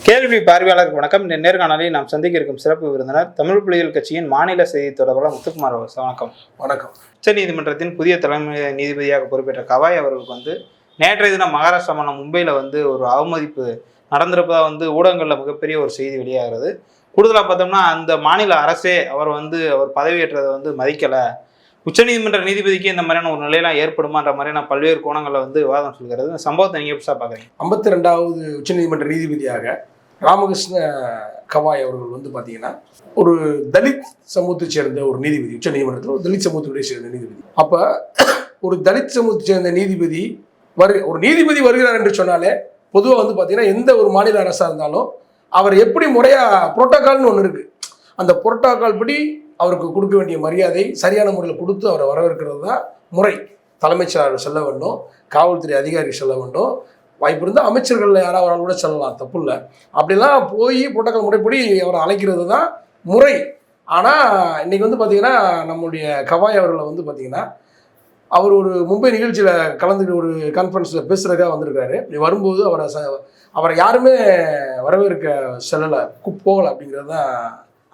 கேள்வி பார்வையாளருக்கு வணக்கம். இந்த நேர்காணலில் நாம் சந்திக்க இருக்கும் சிறப்பு விருந்தினர் தமிழ் புலிகள் கட்சியின் மாநில செய்தி தொடர்பாளர் முத்துக்குமார் அவர்கள். வணக்கம். வணக்கம். உச்ச நீதிமன்றத்தின் புதிய தலைமை நீதிபதியாக பொறுப்பேற்ற கவாய் அவர்களுக்கு நேற்றைய தினம் மகாராஷ்டிரா மாநிலம் மும்பையில் ஒரு அவமதிப்பு நடந்திருப்பதா ஊடகங்களில் மிகப்பெரிய ஒரு செய்தி வெளியாகிறது. கூடுதலாக பார்த்தோம்னா அந்த மாநில அரசே அவர் பதவியேற்றதை மதிக்கலை, உச்சநீதிமன்ற நீதிபதிக்கு இந்த மாதிரியான ஒரு நிலையெல்லாம் ஏற்படுமான்ற மாதிரியான பல்வேறு கோணங்களில் விவாதம் சொல்கிறது. இந்த சம்பவத்தை நீங்கள் எப்படி பார்க்குறீங்க? 52வது உச்சநீதிமன்ற நீதிபதியாக ராமகிருஷ்ண கவாய் அவர்கள் பார்த்தீங்கன்னா ஒரு தலித் சமூகத்தை சேர்ந்த ஒரு நீதிபதி. உச்சநீதிமன்றத்தில் ஒரு தலித் சமூகத்துடைய சேர்ந்த நீதிபதி. அப்போ ஒரு தலித் சமூகத்தை சேர்ந்த நீதிபதி ஒரு நீதிபதி வருகிறார் என்று சொன்னாலே பொதுவாக பார்த்தீங்கன்னா எந்த ஒரு மாநில அரசாக இருந்தாலும் அவர் எப்படி முறையாக புரோட்டோகால்னு ஒன்று இருக்குது, அந்த புரோட்டோகால் படி அவருக்கு கொடுக்க வேண்டிய மரியாதை சரியான முறையில் கொடுத்து அவரை வரவேற்கிறது தான் முறை. தலைமைச் செயலாளர் செல்ல வேண்டும், காவல்துறை அதிகாரி செல்ல வேண்டும், வாய்ப்பு இருந்தால் அமைச்சர்களில் யாராவது கூட செல்லலாம், தப்பு இல்லை. அப்படிலாம் போய் புரோட்டோகால் முறைப்படி அவரை அழைக்கிறது தான் முறை. ஆனால் இன்றைக்கி பார்த்திங்கன்னா நம்முடைய கவாய் அவர்களை பார்த்திங்கன்னா அவர் ஒரு மும்பை நிகழ்ச்சியில் கலந்துட்டு ஒரு கான்ஃபரன்ஸில் பேசுகிறதுக்காக வந்திருக்காரு. வரும்போது அவரை யாருமே வரவேற்க செல்லலை, போகலை அப்படிங்கிறது தான்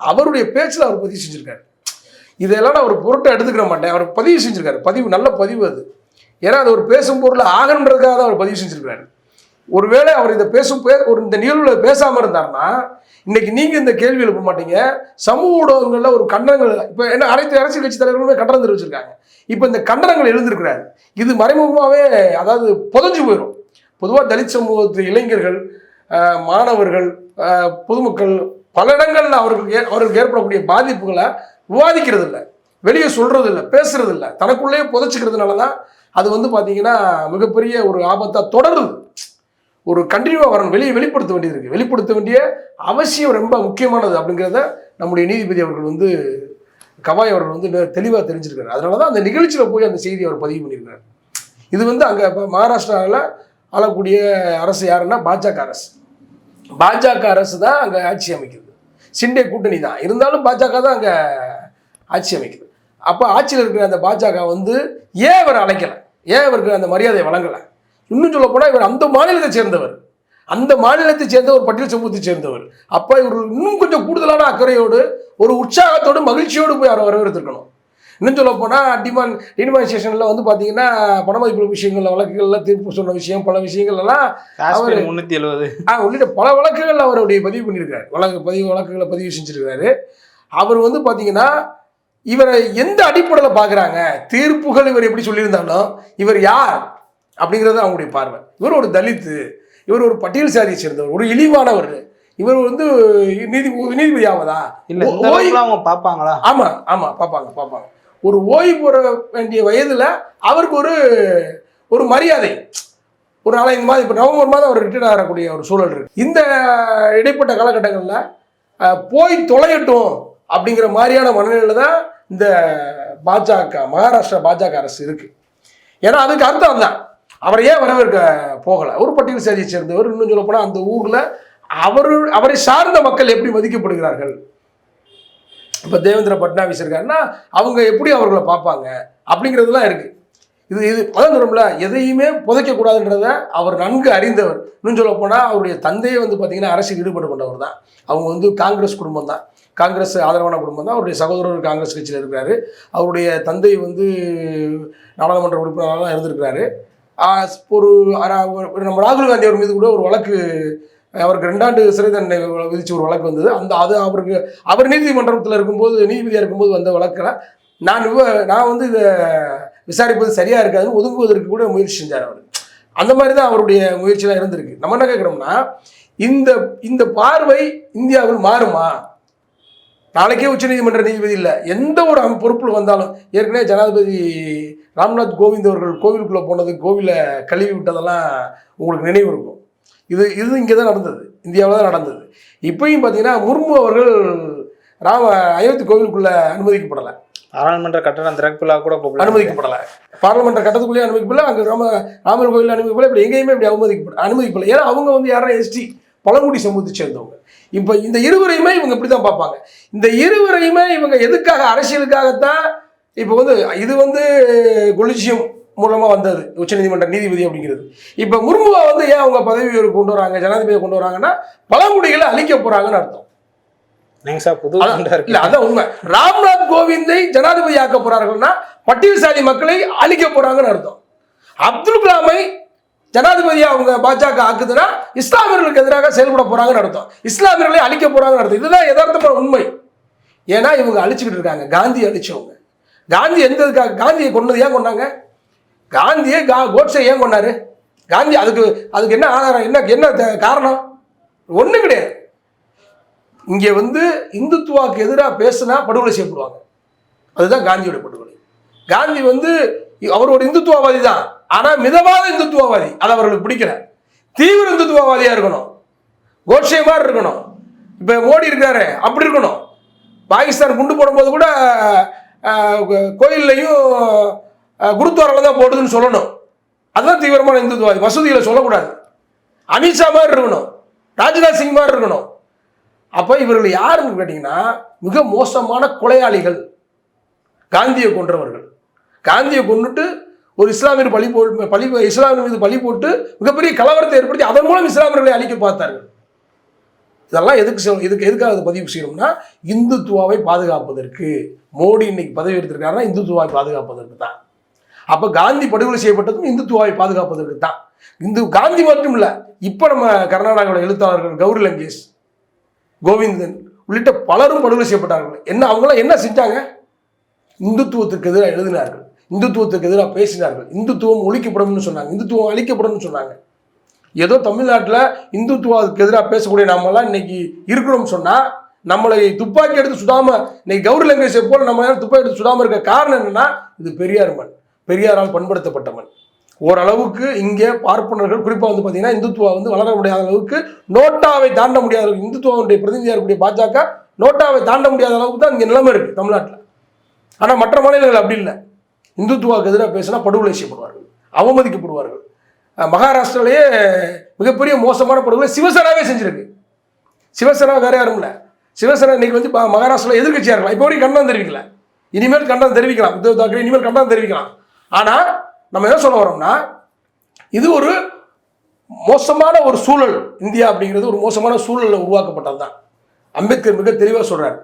அவருடைய பேச்சில் அவர் பதிவு செஞ்சுருக்காரு. இதெல்லாம் நான் ஒரு பொருட்டை எடுத்துக்கிற மாட்டேன். அவர் பதிவு செஞ்சுருக்காரு, பதிவு நல்ல பதிவு அது. ஏன்னா அது ஒரு பேசும் பொருள் ஆகணுன்றதுக்காக தான் அவர் பதிவு செஞ்சுருக்காரு. ஒருவேளை அவர் இதை இந்த நிகழ்வில் பேசாமல் இருந்தாருன்னா இன்னைக்கு நீங்கள் இந்த கேள்வி எழுப்ப மாட்டீங்க. சமூக ஊடகங்களில் ஒரு கண்டனங்கள், இப்போ என்ன அனைத்து அரசியல் கட்சி தலைவர்களுமே கண்டனம் தெரிவிச்சிருக்காங்க. இப்போ இந்த கண்டனங்கள் எழுந்திருக்கிறாரு. இது மறைமுகமாகவே அதாவது புதஞ்சு போயிடும். பொதுவாக தலித் சமூகத்து இளைஞர்கள், மாணவர்கள், பொதுமக்கள் பல இடங்களில் அவர்களுக்கு ஏற்படக்கூடிய பாதிப்புகளை விவாதிக்கிறது இல்லை, வெளியே சொல்கிறது இல்லை, பேசுறது இல்லை, தனக்குள்ளேயே புதைச்சிக்கிறதுனால தான் அது பார்த்தீங்கன்னா மிகப்பெரிய ஒரு ஆபத்தாக தொடருது. ஒரு கண்டினியூவாக வரணும், வெளிப்படுத்த வேண்டியது இருக்குது. வெளிப்படுத்த வேண்டிய அவசியம் ரொம்ப முக்கியமானது அப்படிங்கிறத நம்முடைய நீதிபதி அவர்கள் கவாய் அவர்கள் தெளிவாக தெரிஞ்சிருக்காரு. அதனால தான் அந்த நிகழ்ச்சியில் போய் அந்த செய்தி அவர் பதிவு பண்ணியிருக்காரு. இது அங்கே இப்போ மகாராஷ்டிராவில் ஆளக்கூடிய அரசு யாருன்னா பாஜக அரசு. பாஜக அரசு தான் அங்கே ஆட்சி அமைக்குது. சிண்டே கூட்டணி தான் இருந்தாலும் பாஜக தான் அங்கே ஆட்சி அமைக்குது. அப்போ ஆட்சியில் இருக்கிற அந்த பாஜக ஏன் அவர் அழைக்கலை, ஏன் அவருக்கு அந்த மரியாதையை வழங்கலை? இன்னும் சொல்ல போனால் இவர் அந்த மாநிலத்தை சேர்ந்தவர், அந்த மாநிலத்தை சேர்ந்த ஒரு பட்டியல் சமூகத்தை சேர்ந்தவர். அப்போ இவர் இன்னும் கொஞ்சம் கூடுதலான அக்கறையோடு ஒரு உற்சாகத்தோடு மகிழ்ச்சியோடு போய் அவரை வரவேற்றிருக்கணும். இன்னும் சொல்ல போனால் டிமானிசேஷனில் பார்த்தீங்கன்னா பணமதிப்பு விஷயங்கள் வழக்குகளில் தீர்ப்பு சொன்ன விஷயம், பல விஷயங்கள் எல்லாம் அவர் 370 உள்ளிட்ட பல வழக்குகள் அவருடைய பதிவு பண்ணியிருக்காரு. வழக்குகளை பதிவு செஞ்சுருக்காரு. அவர் பார்த்தீங்கன்னா இவரை எந்த அடிப்படையில் பார்க்குறாங்க, தீர்ப்புகள் இவர் எப்படி சொல்லியிருந்தாலும் இவர் யார் அப்படிங்கிறது அவங்களுடைய பார்வை. இவர் ஒரு தலித்து, இவர் ஒரு பட்டியல் சாதியை சேர்ந்தவர், ஒரு இழிவானவர், இவர் நீதிபதி ஆவதா இல்லை அவங்க பார்ப்பாங்களா? ஆமாம் ஆமாம் பார்ப்பாங்க. ஒரு ஓய்வு பெற வேண்டிய வயதில் அவருக்கு ஒரு மரியாதை, ஒரு நாளைக்கு மாதம், இப்போ நவம்பர் மாதம் அவர் ரிட்டையர்ட் ஆகக்கூடிய ஒரு சூழல் இருக்குது. இந்த இடைப்பட்ட காலகட்டங்களில் போய் தொலையட்டும் அப்படிங்கிற மாதிரியான மனநிலையில் தான் இந்த மகாராஷ்டிரா பாஜக அரசு இருக்குது. ஏன்னா அதுக்கு அர்த்தம் தான் அவரை ஏன் வரவேற்க போகலை. ஒரு பட்டியல் சாதியை சேர்ந்தவர், இன்னும் சொல்ல போனால் அந்த ஊரில் அவரை சார்ந்த மக்கள் எப்படி மதிக்கப்படுகிறார்கள். இப்போ தேவேந்திர பட்னாவிஸ் இருக்காருன்னா அவங்க எப்படி அவர்களை பார்ப்பாங்க அப்படிங்கிறதுலாம் இருக்குது. இது அதான் சொல்லும்ல, எதையுமே புதைக்கக்கூடாதுன்றதை அவர் நன்கு அறிந்தவர். இன்னும் சொல்ல போனால் அவருடைய தந்தையை பார்த்தீங்கன்னா அரசியல் ஈடுபட்டு கொண்டவர் தான். அவங்க காங்கிரஸ் குடும்பம் தான், காங்கிரஸ் ஆதரவான குடும்பம் தான். அவருடைய சகோதரர் காங்கிரஸ் கட்சியில் இருக்கிறாரு. அவருடைய தந்தை நாடாளுமன்ற உறுப்பினராக தான் இருந்திருக்கிறாரு. நம்ம ராகுல் காந்தி அவர் மீது கூட ஒரு வழக்கு, அவருக்கு 2 ஆண்டு சிறை தண்டனை விதிச்சு ஒரு வழக்கு வந்தது. அது அவர் நீதிமன்றத்தில் இருக்கும்போது, நீதிபதியாக இருக்கும்போது வந்த வழக்கில் நான் இதை விசாரிப்பது சரியாக இருக்காதுன்னு ஒதுங்குவதற்கு கூட முயற்சி செஞ்சார் அவர். அந்த மாதிரி தான் அவருடைய முயற்சியெலாம் இருந்திருக்கு. நம்ம என்ன கேட்குறோம்னா, இந்த பார்வை இந்தியாவில் மாறுமா? நாளைக்கே உச்சநீதிமன்ற நீதிபதி இல்லை, எந்த ஒரு பொறுப்பில் வந்தாலும், ஏற்கனவே ஜனாதிபதி ராம்நாத் கோவிந்த் அவர்கள் கோவிலுக்குள்ளே போனது, கோவிலை கழுவி விட்டதெல்லாம் உங்களுக்கு நினைவு இருக்கும். இது இங்கே தான் நடந்தது, இந்தியாவில் தான் நடந்தது. இப்பயும் பார்த்தீங்கன்னா முர்மு அவர்கள் அயோத்தி கோவிலுக்குள்ளே அனுமதிக்கப்படலை. பாராளுமன்ற கட்டணம் திறப்புலாம் கூட அனுமதிக்கப்படலை. பார்லிமெண்ட் கட்டத்துக்குள்ளேயே அனுமதிக்கப்படலை. அங்கே ராமர் கோயில் அனுமதிக்கப்படலை. இப்படி எங்கேயுமே இப்படி அனுமதிக்கப்படலை. ஏன்னா அவங்க யாரா எஸ்டி பழங்குடி சமூகத்தை சேர்ந்தவங்க. இப்போ இந்த இருவரையுமே இவங்க இப்படி தான் பார்ப்பாங்க. இந்த இருவரையுமே இவங்க எதுக்காக, அரசியலுக்காகத்தான். இப்போ இது கொலிஜியம் மூலமாக வந்தது உச்சநீதிமன்ற நீதிபதி அப்படிங்கிறது. இப்போ முர்முவா வந்து ஏன் அவங்க பதவி உயர்வு கொண்டு வராங்க, ஜனாதிபதியை கொண்டு வராங்கன்னா பழங்குடிகளை அழிக்க போறாங்கன்னு அர்த்தம். இல்ல அதான் உண்மை. ராம்நாத் கோவிந்தை ஜனாதிபதி ஆக்க போறார்கள்னா பட்டியல்சாலி மக்களை அழிக்க போறாங்கன்னு அர்த்தம். அப்துல் கலாமை ஜனாதிபதியா அவங்க பாஜக ஆக்குதுன்னா இஸ்லாமியர்களுக்கு எதிராக செயல்பட போறாங்கன்னு அர்த்தம். இஸ்லாமியர்களை அழிக்க போறாங்கன்னு அர்த்தம். இதுதான் யதார்த்தமான உண்மை. ஏன்னா இவங்க அழிச்சுக்கிட்டு இருக்காங்க. காந்தி அழிச்சவங்க. காந்தி காந்தியை கொண்டது ஏன் கொண்டாங்க? காந்தியை கோட்ஸை ஏன் கொண்டாரு? காந்தி அதுக்கு என்ன ஆதாரம், என்ன காரணம்? ஒன்றும் கிடையாது. இங்கே வந்து இந்துத்துவாக்கு எதிராக பேசுனா படுகொலை செய்யப்படுவாங்க. அதுதான் காந்தியோட படுகொலை. காந்தி வந்து அவர் ஒரு இந்துத்துவவாதி தான், ஆனால் மிதவாத இந்துத்துவவாதி. அது அவர்களுக்கு பிடிக்கல. தீவிர இந்துத்துவவாதியா இருக்கணும், கோட்ஸே மாதிரி இருக்கணும். இப்போ மோடி இருக்காரு, அப்படி இருக்கணும். பாகிஸ்தான் குண்டு போடும்போது கூட கோயில்லையும் குருத்வாரால தான் போடுதுன்னு சொல்லணும். அதுதான் தீவிரமான இந்துத்துவாதி. மசூதிகளை சொல்லக்கூடாது. அமித்ஷா மாதிரி இருக்கணும், ராஜ்நாத் சிங் மாதிரி இருக்கணும். அப்போ இவர்கள் யாருன்னு கேட்டிங்கன்னா மிக மோசமான கொலையாளிகள், காந்தியை கொன்றவர்கள். காந்தியை கொண்டுட்டு ஒரு இஸ்லாமியர் இஸ்லாமியர் மீது பழி போட்டு மிகப்பெரிய கலவரத்தை ஏற்படுத்தி அதன் மூலம் இஸ்லாமியர்களை அழிக்க பார்த்தார்கள். இதெல்லாம் எதுக்காக பதிவு செய்யணும்னா இந்துத்துவாவை பாதுகாப்பதற்கு. மோடி இன்னைக்கு பதவி எடுத்திருக்காருன்னா இந்துத்துவாவை பாதுகாப்பதற்கு தான். அப்போ காந்தி படுகொலை செய்யப்பட்டதும் இந்துத்துவாவை பாதுகாப்பதற்கு தான். காந்தி மட்டும் இல்லை, இப்போ நம்ம கர்நாடகாவோட எழுத்தாளர்கள் கௌரி லங்கேஷ், கோவிந்தன் உள்ளிட்ட பலரும் படுகொலை செய்யப்பட்டார்கள். அவங்களாம் என்ன செஞ்சாங்க? இந்துத்துவத்துக்கு எதிராக எழுதினார்கள், இந்துத்துவத்துக்கு எதிராக பேசினார்கள், இந்துத்துவம் ஒழிக்கப்படும் சொன்னாங்க, இந்துத்துவம் அழிக்கப்படும் சொன்னாங்க. ஏதோ தமிழ்நாட்டில் இந்துத்துவத்துக்கு எதிராக பேசக்கூடிய நாமெல்லாம் இன்னைக்கு இருக்கிறோம் சொன்னா நம்மளை துப்பாக்கி எடுத்து சுடாம, இன்னைக்கு கௌரி லங்கேஷை போல நம்ம துப்பாக்கி எடுத்து சுடாம இருக்க காரணம் என்னன்னா இது பெரியாரால் பண்படுத்தப்பட்ட மண். ஓரளவுக்கு இங்கே பார்ப்பனர்கள் குறிப்பாக வந்து பார்த்தீங்கன்னா இந்துத்துவா வந்து வளர முடியாத அளவுக்கு, நோட்டாவை தாண்ட முடியாத அளவுக்கு, இந்துத்துவாவுடைய பிரதிநிதியாக இருக்கக்கூடிய பாஜக நோட்டாவை தாண்ட முடியாத அளவுக்கு தான் இங்கே நிலைமை இருக்குது தமிழ்நாட்டில். ஆனால் மற்ற மாநிலங்கள் அப்படி இல்லை. இந்துத்துவாவுக்கு எதிராக பேசினா படுகொலை செய்யப்படுவார்கள், அவமதிக்கப்படுவார்கள். மகாராஷ்டிராலேயே மிகப்பெரிய மோசமான படுகொலை சிவசேனாவே செஞ்சிருக்கு. சிவசேனா வேற யாரும் இல்லை. சிவசேனா இன்னைக்கு வந்து மகாராஷ்டிராவில் எதிர்கட்சியாக இருக்கலாம். இப்போ வரைக்கும் கண்டனம் தெரிவிக்கல. இனிமேல் கண்டனம் தெரிவிக்கலாம். உத்தவ் தாக்கரே இனிமேல் கண்டனம் தெரிவிக்கலாம். ஆனால் நம்ம என்ன சொல்ல வரோம்னா இது ஒரு மோசமான ஒரு சூழல். இந்தியா அப்படிங்கிறது ஒரு மோசமான சூழலில் உருவாக்கப்பட்டது தான். அம்பேத்கர் மிக தெளிவாக சொல்றார்,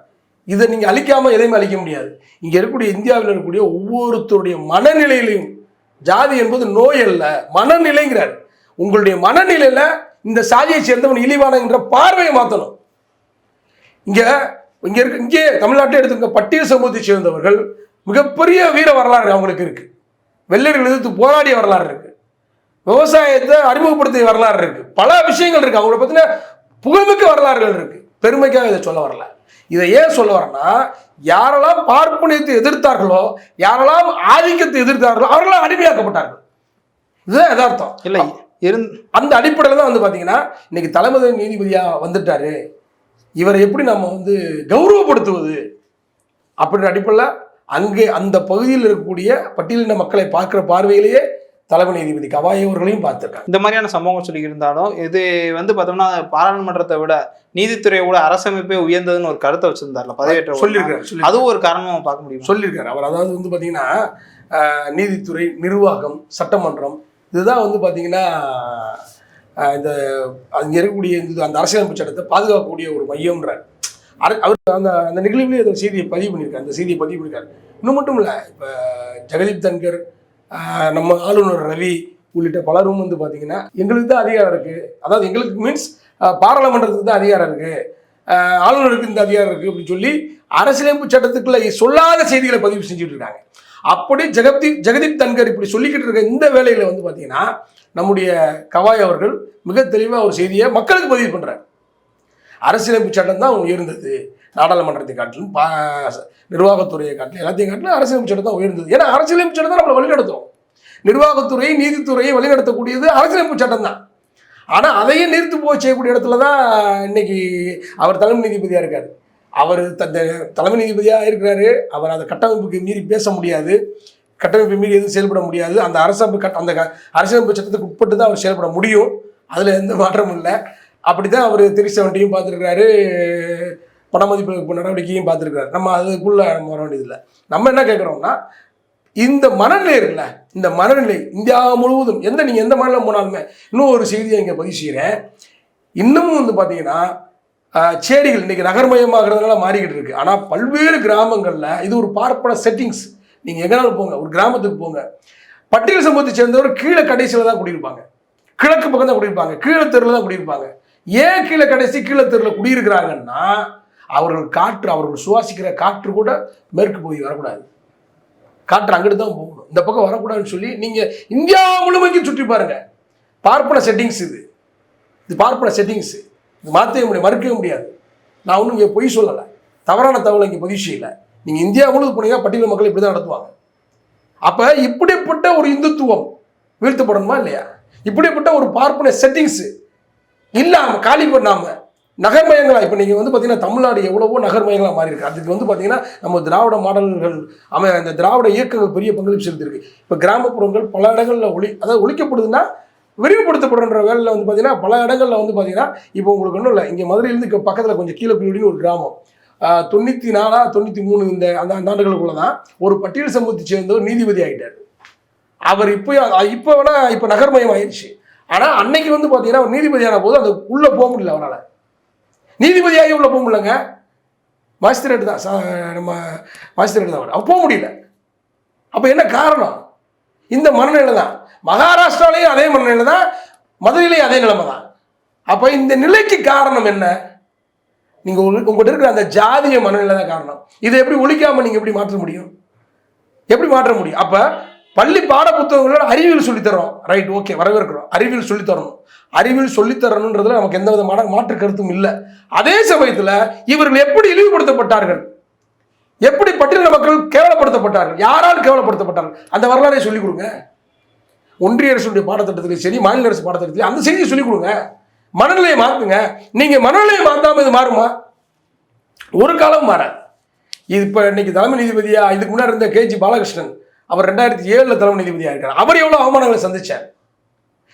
இதை நீங்கள் அழிக்காமல் எதையுமே அழிக்க முடியாது. இங்கே இருக்கக்கூடிய இந்தியாவில் இருக்கக்கூடிய ஒவ்வொருத்தருடைய மனநிலையிலையும் ஜாதி என்பது நோய் அல்ல, மனநிலைங்கிறார். உங்களுடைய மனநிலையில இந்த சாதியை சேர்ந்தவன் இழிவான என்ற பார்வையை மாற்றணும். இங்கே தமிழ்நாட்டில் எடுத்துக்க பட்டியல் சமூகத்தை சேர்ந்தவர்கள் மிகப்பெரிய வீர வரலாறு அவங்களுக்கு இருக்கு. வெள்ளையர்கள் எதிர்த்து போராடிய வரலாறு இருக்கு. விவசாயத்தை அறிமுகப்படுத்திய வரலாறு இருக்கு. பல விஷயங்கள் இருக்கு. அவங்கள பத்தின புகழ்மிக்க வரலாறுகள் இருக்கு. பெருமைக்காக இதை சொல்ல வரல. இதை ஏன் சொல்ல வரேன்னா, யாரெல்லாம் பார்ப்பனியத்தை எதிர்த்தார்களோ, யாரெல்லாம் ஆதிக்கத்தை எதிர்த்தார்களோ அவர்களாம் அடிமையாக்கப்பட்டார்கள். இதுதான் யதார்த்தம். இல்லை அந்த அடிப்படையில் தான் வந்து பார்த்தீங்கன்னா இன்னைக்கு தலைமை நீதிபதியா வந்துட்டாரு, இவரை எப்படி நம்ம வந்து கௌரவப்படுத்துவது அப்படின்ற அடிப்படையில் அங்கே அந்த பகுதியில் இருக்கக்கூடிய பட்டியலின மக்களை பார்க்குற பார்வையிலேயே தலைமை நீதிபதி கவாய் அவர்களையும் பார்த்துருக்காங்க. இந்த மாதிரியான சம்பவம் சொல்லி இருந்தாலும் இது வந்து பார்த்தோம்னா பாராளுமன்றத்தை விட நீதித்துறையோட அரசமைப்பே உயர்ந்ததுன்னு ஒரு கருத்தை வச்சிருந்தார்ல பதவியேற்ற சொல்லியிருக்காரு. அதுவும் ஒரு காரணமாக பார்க்க முடியும் சொல்லியிருக்காரு அவர். அதாவது வந்து பார்த்தீங்கன்னா நீதித்துறை, நிர்வாகம், சட்டமன்றம் இதுதான் வந்து பார்த்தீங்கன்னா இந்த அங்கே இருக்கக்கூடிய அந்த அரசியலமைப்பு சட்டத்தை பாதுகாக்கக்கூடிய ஒரு மையம்ன்றார் அவர். அந்த நிகழ்வுலேயே அந்த செய்தியை பதிவு பண்ணியிருக்காரு. இன்னும் மட்டும் இல்லை, இப்போ ஜெகதீப் தன்கர், நம்ம ஆளுநர் ரவி உள்ளிட்ட பலரும் வந்து பார்த்தீங்கன்னா எங்களுக்கு தான் அதிகாரம் இருக்குது, அதாவது எங்களுக்கு மீன்ஸ் பாராளுமன்றத்துக்கு தான் அதிகாரம் இருக்குது, ஆளுநருக்கு இந்த அதிகாரம் இருக்குது அப்படின்னு சொல்லி அரசியலமைப்பு சட்டத்துக்குள்ள சொல்லாத செய்திகளை பதிவு செஞ்சுட்டு இருக்காங்க. அப்படி ஜெகதீப் தன்கர் இப்படி சொல்லிக்கிட்டு இருக்க இந்த வேலையில் வந்து பார்த்தீங்கன்னா நம்முடைய கவாய் அவர்கள் மிக தெளிவாக ஒரு செய்தியை மக்களுக்கு பதிவு பண்ணுறாரு. அரசியலமைப்பு சட்டம் தான் உயர்ந்தது, நாடாளுமன்றத்தை காட்டிலும் நிர்வாகத்துறையை காட்டிலும் எல்லாத்தையும் காட்டிலும் அரசியலமைப்பு சட்டம் தான் உயர்ந்தது. ஏன்னா அரசியலமைப்பு சட்டம் தான் நம்மளை வழிநடத்தும். நிர்வாகத்துறை, நீதித்துறையை வழிநடத்தக்கூடியது அரசியலமைப்பு சட்டம் தான். ஆனால் அதையே நிறுத்து போய் செய்யக்கூடிய இடத்துல தான் இன்னைக்கு அவர் தலைமை நீதிபதியாக இருக்கார். அவர் தலைமை நீதிபதியாக இருக்கிறாரு. அவர் அந்த கட்டமைப்புக்கு மீறி பேச முடியாது, கட்டமைப்பு மீறி எதுவும் செயல்பட முடியாது. அந்த அந்த அரசியலமைப்பு சட்டத்துக்கு உட்பட்டு தான் அவர் செயல்பட முடியும். அதில் எந்த மாற்றமும் இல்லை. அப்படி தான் அவர் 370 பார்த்துருக்காரு, பண மதிப்பு நடவடிக்கையும் பார்த்துருக்காரு. நம்ம அதுக்குள்ளே நம்ம வர வேண்டியதில்லை. நம்ம என்ன கேட்குறோம்னா இந்த மனநிலை இருக்குல்ல, இந்த மனநிலை இந்தியா முழுவதும் நீங்கள் எந்த மாநிலம் போனாலுமே, இன்னும் ஒரு செய்தியை இங்கே பதிவு செய்கிறேன். இன்னமும் வந்து பார்த்தீங்கன்னா சேரிகள் இன்னைக்கு நகர்மயமாகிறதுனால மாறிக்கிட்டு இருக்கு. ஆனால் பல்வேறு கிராமங்களில் இது ஒரு பார்ப்பன செட்டிங்ஸ். நீங்கள் எங்கனாலும் போங்க, ஒரு கிராமத்துக்கு போங்க, பட்டியல் சமூகத்தை சேர்ந்தவர் கீழே கடைசியில் தான் குடியிருப்பாங்க, கிழக்கு பக்கம் தான் குடியிருப்பாங்க, கீழே தெருவில் தான் குடியிருப்பாங்க. ஏன் கீழே கடைசி கீழே தெருவில் குடியிருக்கிறாங்கன்னா அவர்கள் சுவாசிக்கிற காற்று கூட மேற்கு பகுதி வரக்கூடாது, காற்று அங்கிட்டு தான் போகணும், இந்த பக்கம் வரக்கூடாதுன்னு சொல்லி நீங்கள் இந்தியா முழுமைக்கும் சுற்றி பாருங்க. பார்ப்பன செட்டிங்ஸ் இது பார்ப்பன செட்டிங்ஸ். இது மாற்றவே முடியாது, மறுக்கவே முடியாது. நான் ஒன்றும் இங்கே பொய் சொல்லலை, தவறான தகவலை இங்கே பதிவு செய்யலை. நீங்கள் இந்தியா முழுவதும் போனீங்கன்னா பட்டியல் மக்கள் இப்படி தான் நடத்துவாங்க. அப்போ இப்படிப்பட்ட ஒரு இந்துத்துவம் வீழ்த்தப்படணுமா இல்லையா? இப்படிப்பட்ட ஒரு பார்ப்பன செட்டிங்ஸ் இல்லாமல் காலி பண்ணாமல் நகர்மயங்களாக, இப்போ நீங்கள் வந்து பார்த்தீங்கன்னா தமிழ்நாடு எவ்வளவோ நகர்மயங்களாக மாறி இருக்கு. அதுக்கு வந்து பார்த்தீங்கன்னா நம்ம திராவிட மாடல்கள் இந்த திராவிட இயக்கங்கள் பெரிய பங்களிப்பு செலுத்திருக்கு. இப்போ கிராமப்புறங்கள் பல இடங்களில் அதாவது ஒழிக்கப்படுதுன்னா விரிவுபடுத்தப்படுற வேலையில் வந்து பார்த்தீங்கன்னா பல இடங்களில் வந்து பார்த்தீங்கன்னா இப்போ உங்களுக்கு ஒன்றும் இல்லை, இங்கே மதுரையிலேருந்து பக்கத்தில் கொஞ்சம் கீழே குடின்னு ஒரு கிராமம் 94 93 இந்த அந்த ஆண்டுகளுக்குள்ள தான் ஒரு பட்டியல் சமூகத்தை சேர்ந்தவர் நீதிபதி ஆகிட்டார். அவர் இப்போ நகர்மயம் ஆயிடுச்சு. ஆனால் அன்னைக்கு வந்து பார்த்தீங்கன்னா ஒரு நீதிபதியான போது அந்த உள்ளே போக முடியல, அவரால் நீதிபதியாகி உள்ளே போக முடியலங்க. மாஜிஸ்திரேட் தான், நம்ம மாஜிஸ்திரேட் தான், அவர் போக முடியல. அப்போ என்ன காரணம்? இந்த மனநிலை தான். மகாராஷ்டிராலையும் அதே மனநிலை தான், மதுரையிலையும் அதே நிலைமை தான். அப்போ இந்த நிலைக்கு காரணம் என்ன? நீங்கள் உங்கள்கிட்ட இருக்கிற அந்த ஜாதிய மனநிலை தான் காரணம். இதை எப்படி ஒழிக்காமல் நீங்கள் எப்படி மாற்ற முடியும்? எப்படி மாற்ற முடியும்? அப்போ பள்ளி பாட புத்தகங்களோட அறிவியல் சொல்லித்தரோம், ரைட், ஓகே, வரவேற்கிறோம். அறிவியல் சொல்லித்தரணும், அறிவியல் சொல்லித்தரணுன்றதுல நமக்கு எந்த விதமான மாற்று கருத்தும் இல்லை. அதே சமயத்தில் இவர்கள் எப்படி இழிவுபடுத்தப்பட்டார்கள், எப்படி பட்டியலின மக்கள் கேவலப்படுத்தப்பட்டார்கள், யாரால் கேவலப்படுத்தப்பட்டார்கள், அந்த வரலாறை சொல்லிக் கொடுங்க. ஒன்றிய அரசுடைய பாடத்திட்டத்திலும் சரி, மாநில அரசு பாடத்திட்டத்திலும் அந்த செய்தியை சொல்லிக் கொடுங்க. மனநிலையை மாற்றுங்க. நீங்க மனநிலையை மாற்றாம இது மாறுமா? ஒரு காலம் மாறாது. இது இப்போ இன்னைக்கு தலைமை நீதிபதியா இதுக்கு முன்னாடி இருந்த KG பாலகிருஷ்ணன், அவர் 2007 தலைமை நீதிபதியா இருக்கார். அவர் எவ்வளவு அவமானங்களை சந்திச்சார்,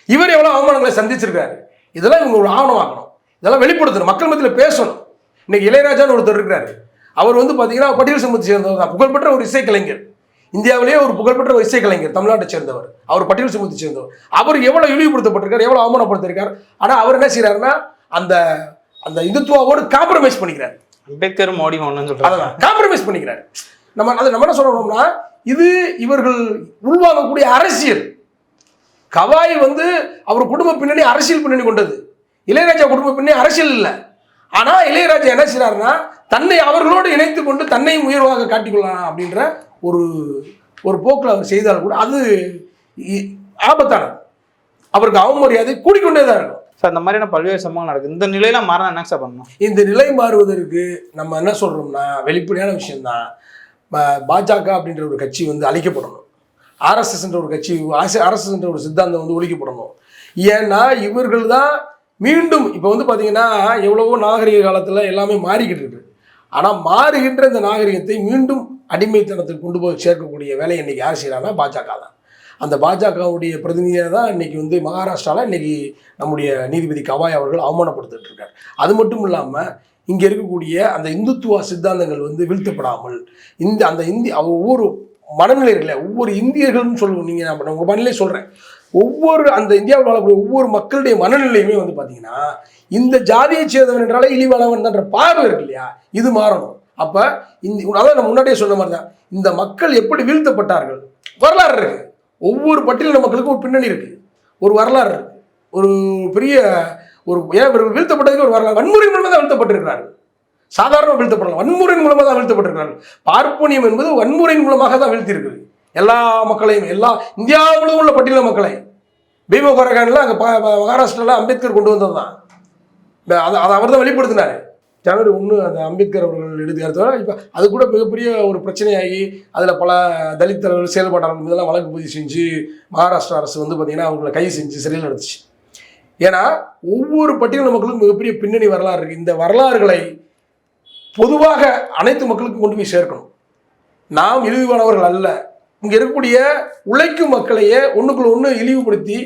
இவர் எவ்வளவு அவமானங்களை சந்திச்சிருக்காரு. இதெல்லாம் இவங்க ஒரு ஆவணமாக்கணும், இதெல்லாம் வெளிப்படுத்தணும், மக்கள் மத்தியில் பேசணும். இன்னைக்கு இளையராஜான்னு ஒருத்தர் இருக்கிறாரு. அவர் வந்து பார்த்தீங்கன்னா பட்டியல் சமூகத்தை சேர்ந்தவர் தான், புகழ்பெற்ற ஒரு இசைக்கலைஞர், இந்தியாவிலேயே ஒரு புகழ்பெற்ற ஒரு இசைக்கலைஞர், தமிழ்நாட்டை சேர்ந்தவர். அவர் பட்டியல் சமூகத்தை சேர்ந்தவர். அவர் எவ்வளவு இழிவுபடுத்தப்பட்டிருக்கார், எவ்வளவு அவமானப்படுத்திருக்கார். ஆனால் அவர் என்ன செய்யறாருன்னா அந்த அந்த இந்துத்துவோடு காம்ப்ரமைஸ் பண்ணிக்கிறார். அம்பேத்கர் மோடி ஒன்று சொல்றாங்க, காம்ப்ரமைஸ் பண்ணிக்கிறார். நம்ம என்ன சொல்றோம்னா, இது இவர்கள் உள்வாங்கக்கூடிய அரசியல். கவாய் வந்து அவர் குடும்ப பின்னணி அரசியல் பின்னணி கொண்டது, இளையராஜா குடும்ப பின்னணி அரசியல் இல்லை. ஆனா இளையராஜா என்ன செய்யறாருன்னா, தன்னை அவர்களோடு இணைத்து கொண்டு தன்னையும் உயர்வாக காட்டிக்கொள்ளலாம் அப்படின்ற ஒரு போக்கில் அவர் செய்தால் கூட அது ஆபத்தானது. அவருக்கு அவமரியாதை கூடிக்கொண்டே தான் இருக்கும். சார், இந்த மாதிரியான பல்வேறு சம்பவங்கள் நடக்குது. இந்த நிலையில மாறினா என்ன சார் பண்ணணும்? இந்த நிலை மாறுவதற்கு நம்ம என்ன சொல்றோம்னா, வெளிப்படையான விஷயம்தான். பாஜக அப்படின்ற ஒரு கட்சி வந்து அழிக்கப்படணும், RSS என்ற ஒரு கட்சி, RSS என்ற ஒரு சித்தாந்தம் வந்து ஒழிக்கப்படணும். ஏன்னா இவர்கள் தான் மீண்டும் இப்போ வந்து பார்த்தீங்கன்னா எவ்வளவோ நாகரிக காலத்தில் எல்லாமே மாறிக்கிட்டு இருக்கு. ஆனால் மாறுகின்ற இந்த நாகரிகத்தை மீண்டும் அடிமைத்தனத்துக்கு கொண்டு போய் சேர்க்கக்கூடிய வேலையை இன்னைக்கு யார் செய்யறாங்கன்னா பாஜக தான். அந்த பாஜகவுடைய பிரதிநிதியாக தான் இன்னைக்கு வந்து மகாராஷ்டிராவில் இன்னைக்கு நம்முடைய நீதிபதி கவாய் அவர்கள் அவமானப்படுத்திட்டு இருக்கார். அது மட்டும் இல்லாமல் இங்கே இருக்கக்கூடிய அந்த இந்துத்துவ சித்தாந்தங்கள் வந்து வீழ்த்தப்படாமல் ஒவ்வொரு மனநிலைகளை ஒவ்வொரு இந்தியர்கள்னு சொல்லுவோம். நீங்கள் நான் உங்கள் மனநிலை சொல்கிறேன், ஒவ்வொரு அந்த இந்தியாவில் வாழக்கூடிய ஒவ்வொரு மக்களுடைய மனநிலையுமே வந்து பார்த்தீங்கன்னா இந்த ஜாதியை சேர்ந்தவன் என்றாலே இழிவானவன் என்ற பார்வை இருக்கு இல்லையா, இது மாறணும். அப்போ அதான் நான் முன்னாடியே சொன்ன மாதிரி தான், இந்த மக்கள் எப்படி வீழ்த்தப்பட்டார்கள் வரலாறு இருக்கு. ஒவ்வொரு பட்டியலின மக்களுக்கும் ஒரு பின்னணி இருக்கு, ஒரு வரலாறு இருக்கு, ஒரு பெரிய இவர்கள் வீழ்த்தப்பட்டதுக்கு ஒரு வரலாறு. வன்முறை மூலமாக தான் வீழ்த்தப்பட்டிருக்கிறார்கள், சாதாரண வீழ்த்தப்படலாம், வன்முறையின் மூலமாக தான் வீழ்த்தப்பட்டிருக்கிறார்கள். பார்ப்பனியம் என்பது வன்முறையின் மூலமாக தான் வீழ்த்தியிருக்கு எல்லா மக்களையும், எல்லா இந்தியா முழுவதும் உள்ள பட்டியலின மக்களை. பீமா கோரகான்ல அங்கே மகாராஷ்டிராவில் அம்பேத்கர் கொண்டு வந்தது தான், அதை அவர் தான் வெளிப்படுத்தினார். ஜனவரி 1 அந்த அம்பேத்கர் அவர்கள் எழுதியார். இப்போ அது கூட மிகப்பெரிய ஒரு பிரச்சனையாகி அதில் பல தலித் தலைவர்கள் செயல்பாட்டாளர்கள் இதெல்லாம் வழக்கு பதிவு செஞ்சு மகாராஷ்டிரா அரசு வந்து பார்த்திங்கன்னா அவங்களை கைது செஞ்சு சிறையில் நடத்துச்சு. ஏன்னா ஒவ்வொரு பட்டியலின மக்களுக்கும் மிகப்பெரிய பின்னணி வரலாறு இருக்குது. இந்த வரலாறுகளை பொதுவாக அனைத்து மக்களுக்கும் கொண்டு போய் சேர்க்கணும். நாம் இழிவானவர்கள் அல்ல, இங்கே இருக்கக்கூடிய உழைக்கும் மக்களையே ஒன்றுக்குள்ள ஒன்று இழிவுபடுத்தி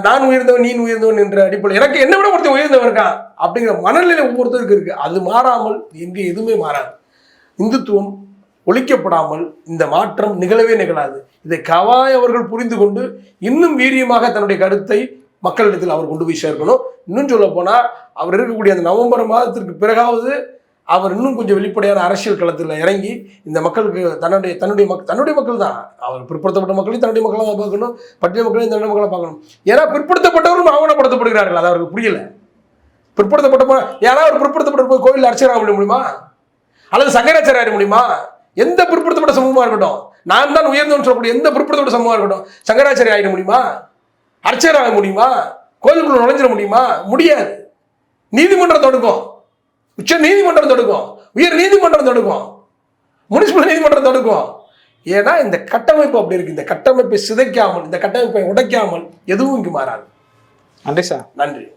நான் உயர்ந்தவன் நீ உயர்ந்தவன் என்ற அடிப்படையில் எனக்கு என்ன விட ஒருத்தர் உயர்ந்தவன் இருக்கான் அப்படிங்கிற மனநிலை ஒவ்வொருத்தருக்கு இருக்கு. அது மாறாமல் இங்கே எதுவுமே மாறாது. இந்துத்துவம் ஒழிக்கப்படாமல் இந்த மாற்றம் நிகழவே நிகழாது. இதை கவாய் அவர்கள் புரிந்து கொண்டு இன்னும் வீரியமாக தன்னுடைய கருத்தை மக்களிடத்தில் அவர் கொண்டு போய் சேர்க்கணும். இன்னும் சொல்ல போனா அவர் இருக்கக்கூடிய அந்த நவம்பர் மாதத்திற்கு பிறகாவது அவர் இன்னும் கொஞ்சம் வெளிப்படையான அரசியல் களத்தில் இறங்கி இந்த மக்களுக்கு தன்னுடைய மக்கள் தான், அவர் பிற்படுத்தப்பட்ட மக்களையும் தன்னுடைய மக்களாக பார்க்கணும், பட்டியல் மக்களையும் தன்னுடைய மக்களாக பார்க்கணும். ஏன்னா பிற்படுத்தப்பட்டவரும் ஆவணப்படுத்தப்படுகிறார்கள், அது அவருக்கு புரியல. பிற்படுத்தப்பட்ட யாராவது ஒரு பிற்படுத்தப்பட்ட கோயில் அர்ச்சகராக முடியுமா, அல்லது சங்கராச்சாரிய முடியுமா? எந்த பிற்படுத்தப்பட்ட சமூகமா இருக்கட்டும், நான் தான் உயர்ந்தவன் சொல்லக்கூடிய எந்த பிற்படுத்தப்பட்ட சமூகமா இருக்கட்டும், சங்கராச்சாரிய ஆகிட முடியுமா? அர்ச்சகராக முடியுமா? கோயிலுக்குள்ள நுழைஞ்சிட முடியுமா? முடியாது. நீதிமன்றம் தொடுக்கும், உச்ச நீதிமன்றம் தொடுக்கும், உயர் நீதிமன்றம் தொடுக்கும், முனிசிபல் நீதிமன்றம் தொடுக்கும். ஏன்னா இந்த கட்டமைப்பு அப்படி இருக்கு. இந்த கட்டமைப்பை சிதைக்காமல், இந்த கட்டமைப்பை உடைக்காமல் எதுவும் இங்கு மாறாது. நன்றி சார். நன்றி.